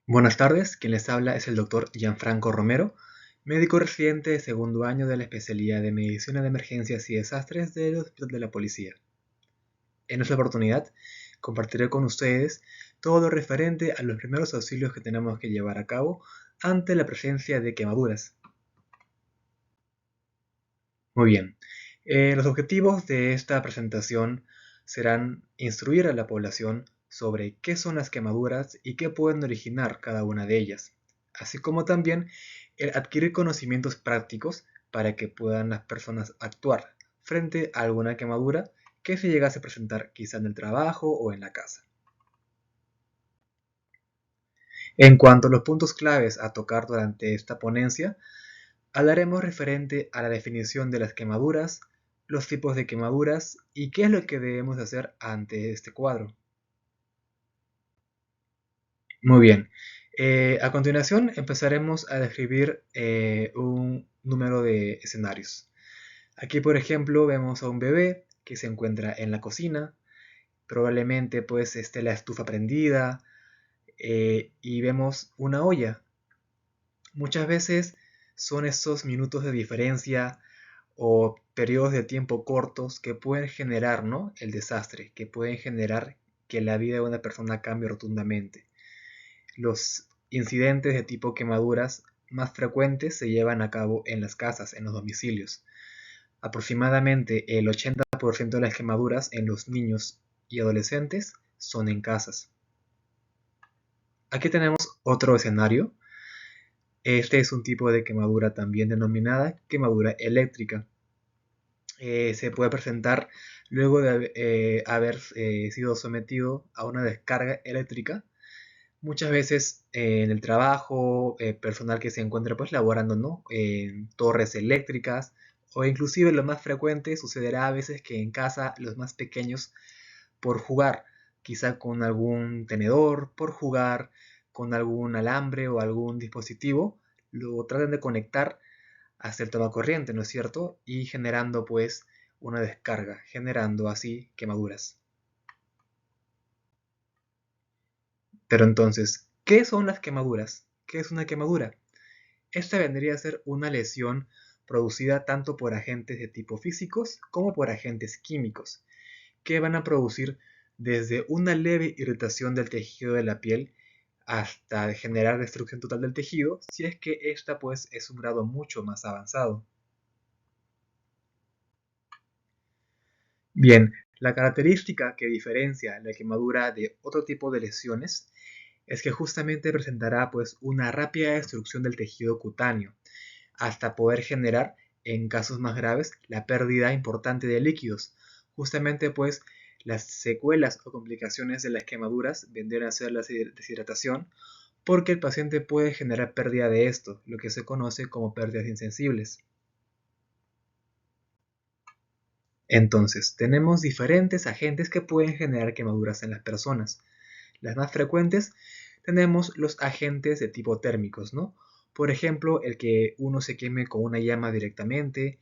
Buenas tardes, quien les habla es el doctor Gianfranco Romero, médico residente de segundo año de la especialidad de Medicina de Emergencias y Desastres del Hospital de la Policía. En esta oportunidad, compartiré con ustedes todo lo referente a los primeros auxilios que tenemos que llevar a cabo ante la presencia de quemaduras. Muy bien, los objetivos de esta presentación serán instruir a la población sobre qué son las quemaduras y qué pueden originar cada una de ellas, así como también el adquirir conocimientos prácticos para que puedan las personas actuar frente a alguna quemadura que se llegase a presentar quizá en el trabajo o en la casa. En cuanto a los puntos claves a tocar durante esta ponencia, hablaremos referente a la definición de las quemaduras, los tipos de quemaduras y qué es lo que debemos hacer ante este cuadro. Muy bien, a continuación empezaremos a describir un número de escenarios. Aquí, por ejemplo, vemos a un bebé que se encuentra en la cocina, probablemente pues esté la estufa prendida y vemos una olla. Muchas veces son estos minutos de diferencia o periodos de tiempo cortos que pueden generar, ¿no?, el desastre, que pueden generar que la vida de una persona cambie rotundamente. Los incidentes de tipo quemaduras más frecuentes se llevan a cabo en las casas, en los domicilios. Aproximadamente el 80% de las quemaduras en los niños y adolescentes son en casas. Aquí tenemos otro escenario. Este es un tipo de quemadura también denominada quemadura eléctrica. Se puede presentar luego de haber sido sometido a una descarga eléctrica, muchas veces en el trabajo, personal que se encuentra pues laborando, ¿no?, en torres eléctricas, o inclusive lo más frecuente sucederá a veces que en casa los más pequeños, por jugar quizá con algún tenedor, por jugar con algún alambre o algún dispositivo, lo traten de conectar hasta el tomacorriente, ¿no es cierto? Y generando pues una descarga, generando así quemaduras. Pero entonces, ¿qué son las quemaduras? ¿Qué es una quemadura? Esta vendría a ser una lesión producida tanto por agentes de tipo físicos como por agentes químicos, que van a producir desde una leve irritación del tejido de la piel hasta generar destrucción total del tejido, si es que esta pues es un grado mucho más avanzado. Bien, la característica que diferencia la quemadura de otro tipo de lesiones es que justamente presentará pues una rápida destrucción del tejido cutáneo, hasta poder generar, en casos más graves, la pérdida importante de líquidos. Justamente pues las secuelas o complicaciones de las quemaduras vendrían a ser la deshidratación, porque el paciente puede generar pérdida de esto, lo que se conoce como pérdidas insensibles. Entonces, tenemos diferentes agentes que pueden generar quemaduras en las personas. Las más frecuentes tenemos los agentes de tipo térmicos, ¿no? Por ejemplo, el que uno se queme con una llama directamente,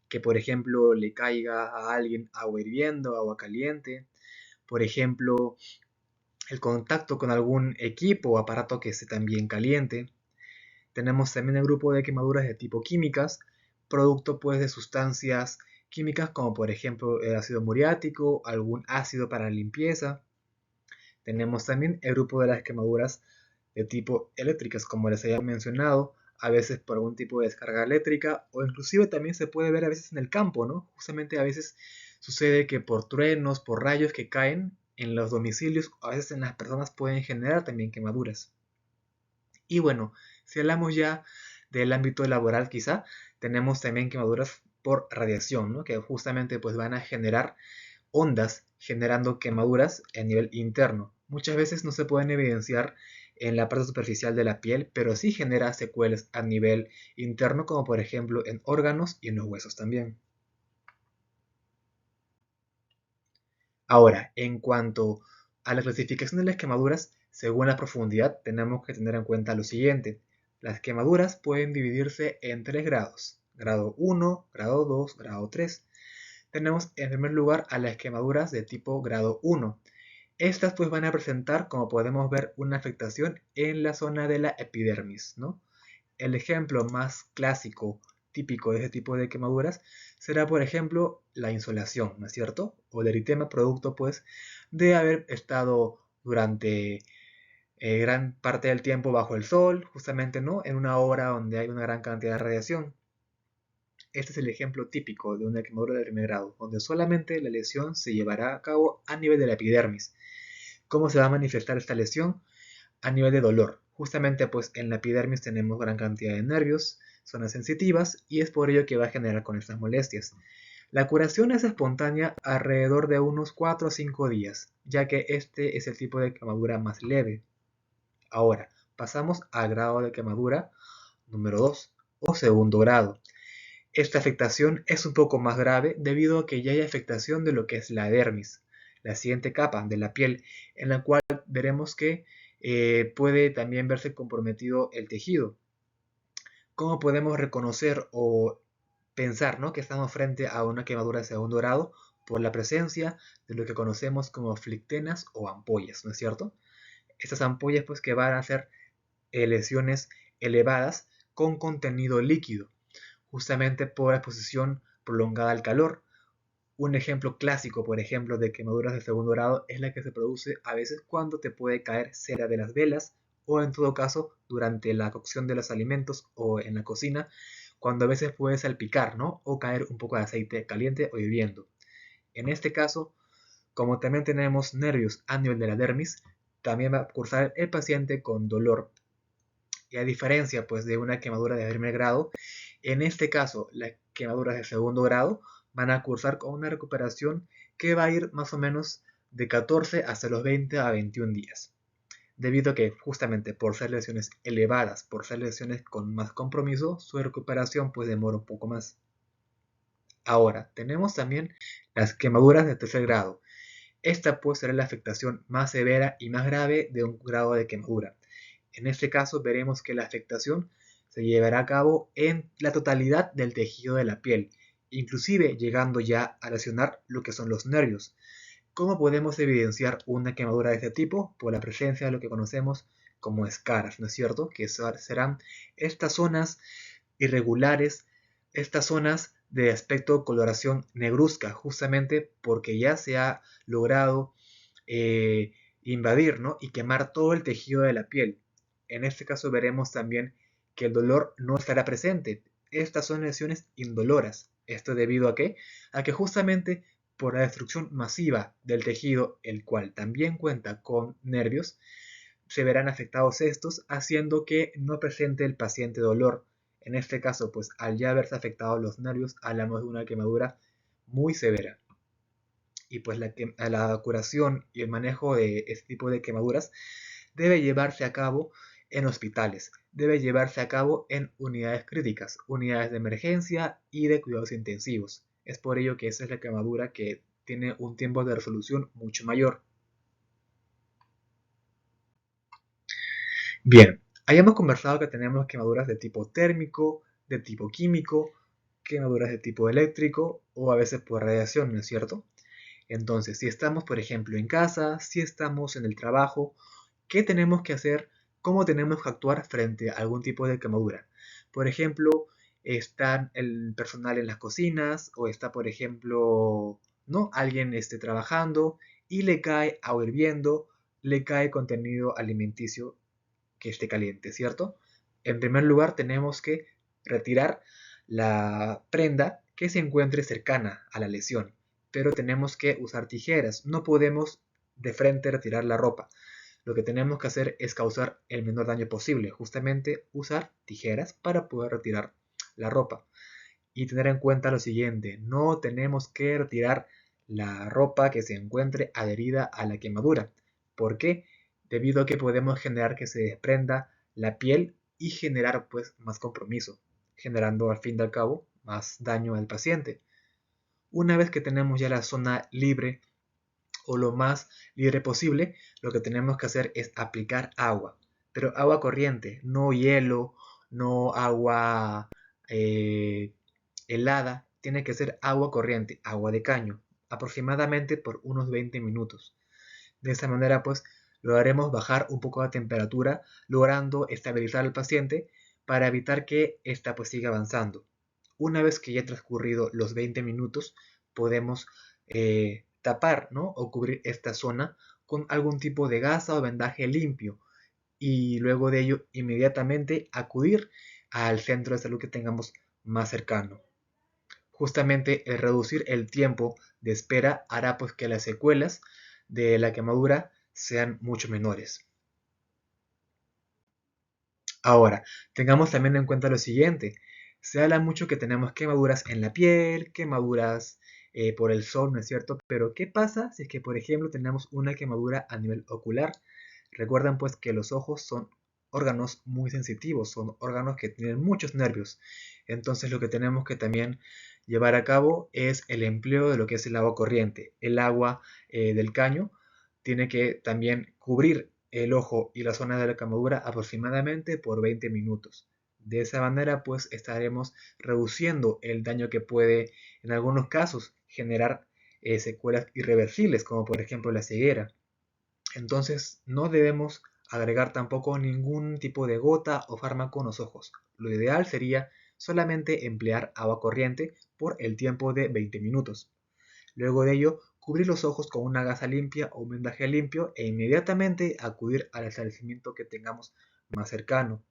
que por ejemplo le caiga a alguien agua hirviendo, agua caliente, por ejemplo, el contacto con algún equipo o aparato que esté también caliente. Tenemos también el grupo de quemaduras de tipo químicas, producto pues de sustancias químicas como por ejemplo el ácido muriático, algún ácido para limpieza. Tenemos también el grupo de las quemaduras de tipo eléctricas, como les había mencionado, a veces por algún tipo de descarga eléctrica, o inclusive también se puede ver a veces en el campo, ¿no? Justamente a veces sucede que por truenos, por rayos que caen en los domicilios, a veces en las personas pueden generar también quemaduras. Y bueno, si hablamos ya del ámbito laboral quizá, tenemos también quemaduras por radiación, ¿no?, que justamente pues van a generar ondas generando quemaduras a nivel interno. Muchas veces no se pueden evidenciar en la parte superficial de la piel, pero sí genera secuelas a nivel interno, como por ejemplo en órganos y en los huesos también. Ahora, en cuanto a la clasificación de las quemaduras, según la profundidad, tenemos que tener en cuenta lo siguiente. Las quemaduras pueden dividirse en 3 grados. Grado 1, grado 2, grado 3. Tenemos en primer lugar a las quemaduras de tipo grado 1. Estas pues van a presentar, como podemos ver, una afectación en la zona de la epidermis, ¿no? El ejemplo más clásico, típico de este tipo de quemaduras, será por ejemplo la insolación, ¿no es cierto? O el eritema producto pues de haber estado durante gran parte del tiempo bajo el sol, justamente, ¿no? En una hora donde hay una gran cantidad de radiación. Este es el ejemplo típico de una quemadura de primer grado, donde solamente la lesión se llevará a cabo a nivel de la epidermis. ¿Cómo se va a manifestar esta lesión? A nivel de dolor. Justamente pues en la epidermis tenemos gran cantidad de nervios, zonas sensitivas, y es por ello que va a generar con estas molestias. La curación es espontánea alrededor de unos 4 o 5 días, ya que este es el tipo de quemadura más leve. Ahora, pasamos al grado de quemadura número 2 o segundo grado. Esta afectación es un poco más grave debido a que ya hay afectación de lo que es la dermis, la siguiente capa de la piel, en la cual veremos que puede también verse comprometido el tejido. ¿Cómo podemos reconocer o pensar, ¿no?, que estamos frente a una quemadura de segundo grado? Por la presencia de lo que conocemos como flictenas o ampollas, ¿no es cierto? Estas ampollas pues que van a ser lesiones elevadas con contenido líquido, justamente por exposición prolongada al calor. Un ejemplo clásico, por ejemplo, de quemaduras de segundo grado es la que se produce a veces cuando te puede caer cera de las velas o en todo caso durante la cocción de los alimentos o en la cocina, cuando a veces puede salpicar, ¿no?, o caer un poco de aceite caliente o hirviendo. En este caso, como también tenemos nervios a nivel de la dermis, también va a cursar el paciente con dolor. Y a diferencia pues de una quemadura de primer grado, en este caso las quemaduras de segundo grado van a cursar con una recuperación que va a ir más o menos de 14 hasta los 20 a 21 días. Debido a que justamente por ser lesiones elevadas, por ser lesiones con más compromiso, su recuperación pues demora un poco más. Ahora, tenemos también las quemaduras de tercer grado. Esta puede ser la afectación más severa y más grave de un grado de quemadura. En este caso veremos que la afectación se llevará a cabo en la totalidad del tejido de la piel, inclusive llegando ya a lesionar lo que son los nervios. ¿Cómo podemos evidenciar una quemadura de este tipo? Por la presencia de lo que conocemos como escaras, ¿no es cierto? Que serán estas zonas irregulares, estas zonas de aspecto coloración negruzca, justamente porque ya se ha logrado invadir, ¿no?, y quemar todo el tejido de la piel. En este caso veremos también que el dolor no estará presente. Estas son lesiones indoloras. ¿Esto debido a qué? A que justamente por la destrucción masiva del tejido, el cual también cuenta con nervios, se verán afectados estos, haciendo que no presente el paciente dolor. En este caso, pues al ya haberse afectado los nervios, hablamos de una quemadura muy severa. Y pues la curación y el manejo de este tipo de quemaduras debe llevarse a cabo en hospitales, debe llevarse a cabo en unidades críticas, unidades de emergencia y de cuidados intensivos. Es por ello que esa es la quemadura que tiene un tiempo de resolución mucho mayor. Bien, hayamos conversado que tenemos quemaduras de tipo térmico, de tipo químico, quemaduras de tipo eléctrico o a veces por radiación, ¿no es cierto? Entonces, si estamos, por ejemplo, en casa, si estamos en el trabajo, ¿qué tenemos que hacer? ¿Cómo tenemos que actuar frente a algún tipo de quemadura? Por ejemplo, está el personal en las cocinas o está, por ejemplo, ¿no?, alguien trabajando y le cae agua hirviendo, le cae contenido alimenticio que esté caliente, ¿cierto? En primer lugar, tenemos que retirar la prenda que se encuentre cercana a la lesión, pero tenemos que usar tijeras. No podemos de frente retirar la ropa. Lo que tenemos que hacer es causar el menor daño posible, justamente usar tijeras para poder retirar la ropa. Y tener en cuenta lo siguiente, no tenemos que retirar la ropa que se encuentre adherida a la quemadura. ¿Por qué? Debido a que podemos generar que se desprenda la piel y generar pues más compromiso, generando al fin y al cabo más daño al paciente. Una vez que tenemos ya la zona libre o lo más libre posible, lo que tenemos que hacer es aplicar agua, pero agua corriente, no hielo, no agua helada, tiene que ser agua corriente, agua de caño, aproximadamente por unos 20 minutos. De esta manera pues lograremos bajar un poco la temperatura, logrando estabilizar al paciente para evitar que ésta pues siga avanzando. Una vez que ya transcurrido los 20 minutos, podemos tapar, ¿no?, o cubrir esta zona con algún tipo de gasa o vendaje limpio, y luego de ello inmediatamente acudir al centro de salud que tengamos más cercano. Justamente el reducir el tiempo de espera hará pues que las secuelas de la quemadura sean mucho menores. Ahora, tengamos también en cuenta lo siguiente. Se habla mucho que tenemos quemaduras en la piel, quemaduras por el sol, ¿no es cierto? Pero ¿qué pasa si es que, por ejemplo, tenemos una quemadura a nivel ocular? Recuerdan pues que los ojos son órganos muy sensitivos, son órganos que tienen muchos nervios. Entonces lo que tenemos que también llevar a cabo es el empleo de lo que es el agua corriente. El agua del caño tiene que también cubrir el ojo y la zona de la quemadura aproximadamente por 20 minutos. De esa manera pues estaremos reduciendo el daño que puede en algunos casos generar secuelas irreversibles, como por ejemplo la ceguera. Entonces no debemos agregar tampoco ningún tipo de gota o fármaco en los ojos. Lo ideal sería solamente emplear agua corriente por el tiempo de 20 minutos. Luego de ello, cubrir los ojos con una gasa limpia o un vendaje limpio e inmediatamente acudir al establecimiento que tengamos más cercano.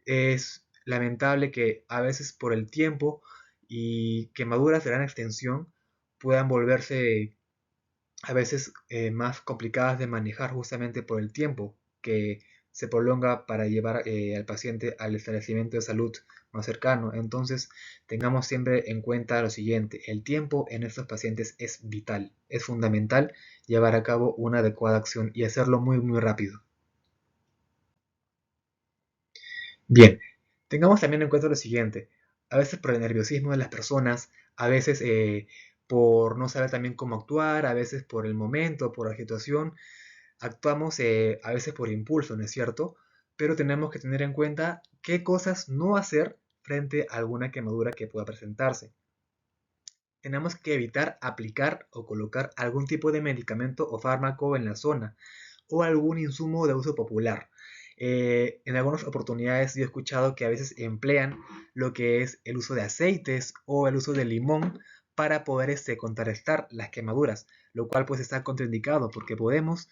Es lamentable que a veces por el tiempo y quemaduras de gran extensión puedan volverse a veces más complicadas de manejar justamente por el tiempo que se prolonga para llevar al paciente al establecimiento de salud más cercano. Entonces, tengamos siempre en cuenta lo siguiente: el tiempo en estos pacientes es vital, es fundamental llevar a cabo una adecuada acción y hacerlo muy rápido. Bien, tengamos también en cuenta lo siguiente: a veces por el nerviosismo de las personas, a veces por no saber también cómo actuar, a veces por el momento, por la situación, actuamos a veces por impulso, ¿no es cierto? Pero tenemos que tener en cuenta qué cosas no hacer frente a alguna quemadura que pueda presentarse. Tenemos que evitar aplicar o colocar algún tipo de medicamento o fármaco en la zona o algún insumo de uso popular. En algunas oportunidades yo he escuchado que a veces emplean lo que es el uso de aceites o el uso de limón para poder contrarrestar las quemaduras, lo cual pues está contraindicado porque podemos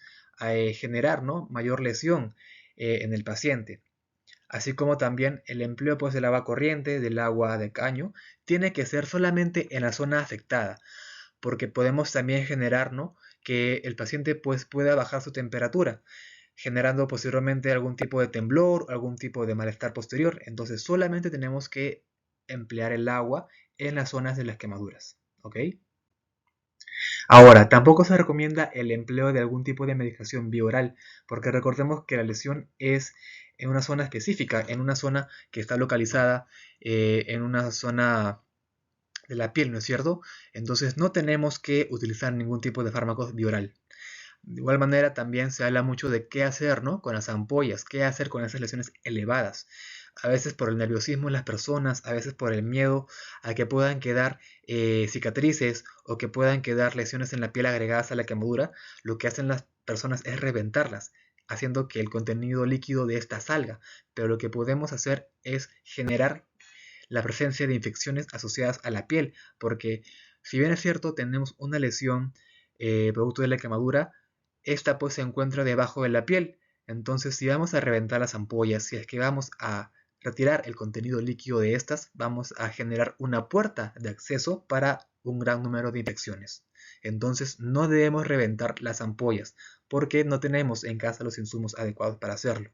generar, ¿no?, mayor lesión en el paciente. Así como también el empleo pues del agua corriente, del agua de caño, tiene que ser solamente en la zona afectada, porque podemos también generar, ¿no?, que el paciente pues pueda bajar su temperatura, generando posteriormente algún tipo de temblor, algún tipo de malestar posterior. Entonces solamente tenemos que emplear el agua en las zonas de las quemaduras, ¿ok? Ahora, tampoco se recomienda el empleo de algún tipo de medicación bioral, porque recordemos que la lesión es en una zona específica, en una zona que está localizada en una zona de la piel, ¿no es cierto? Entonces no tenemos que utilizar ningún tipo de fármacos bioral. De igual manera, también se habla mucho de qué hacer, ¿no?, con las ampollas, qué hacer con esas lesiones elevadas. A veces por el nerviosismo en las personas, a veces por el miedo a que puedan quedar cicatrices o que puedan quedar lesiones en la piel agregadas a la quemadura, lo que hacen las personas es reventarlas, haciendo que el contenido líquido de esta salga. Pero lo que podemos hacer es generar la presencia de infecciones asociadas a la piel, porque si bien es cierto tenemos una lesión producto de la quemadura, esta pues se encuentra debajo de la piel. Entonces, si vamos a reventar las ampollas, si es que vamos a retirar el contenido líquido de estas, vamos a generar una puerta de acceso para un gran número de infecciones. Entonces, no debemos reventar las ampollas porque no tenemos en casa los insumos adecuados para hacerlo.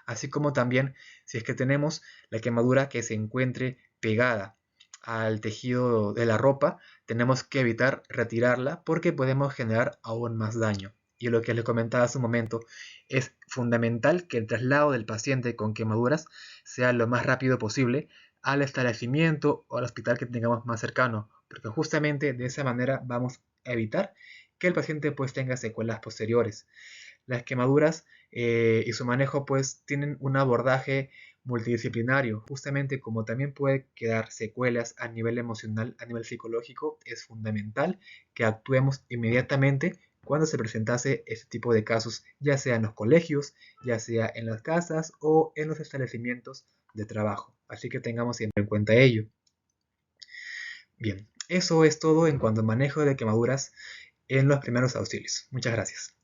Así como también si es que tenemos la quemadura que se encuentre pegada al tejido de la ropa, tenemos que evitar retirarla porque podemos generar aún más daño. Y lo que les comentaba hace un momento, es fundamental que el traslado del paciente con quemaduras sea lo más rápido posible al establecimiento o al hospital que tengamos más cercano, porque justamente de esa manera vamos a evitar que el paciente pues tenga secuelas posteriores. Las quemaduras y su manejo pues tienen un abordaje multidisciplinario. Justamente como también puede quedar secuelas a nivel emocional, a nivel psicológico, es fundamental que actuemos inmediatamente cuando se presentase este tipo de casos, ya sea en los colegios, ya sea en las casas o en los establecimientos de trabajo. Así que tengamos siempre en cuenta ello. Bien, eso es todo en cuanto al manejo de quemaduras en los primeros auxilios. Muchas gracias.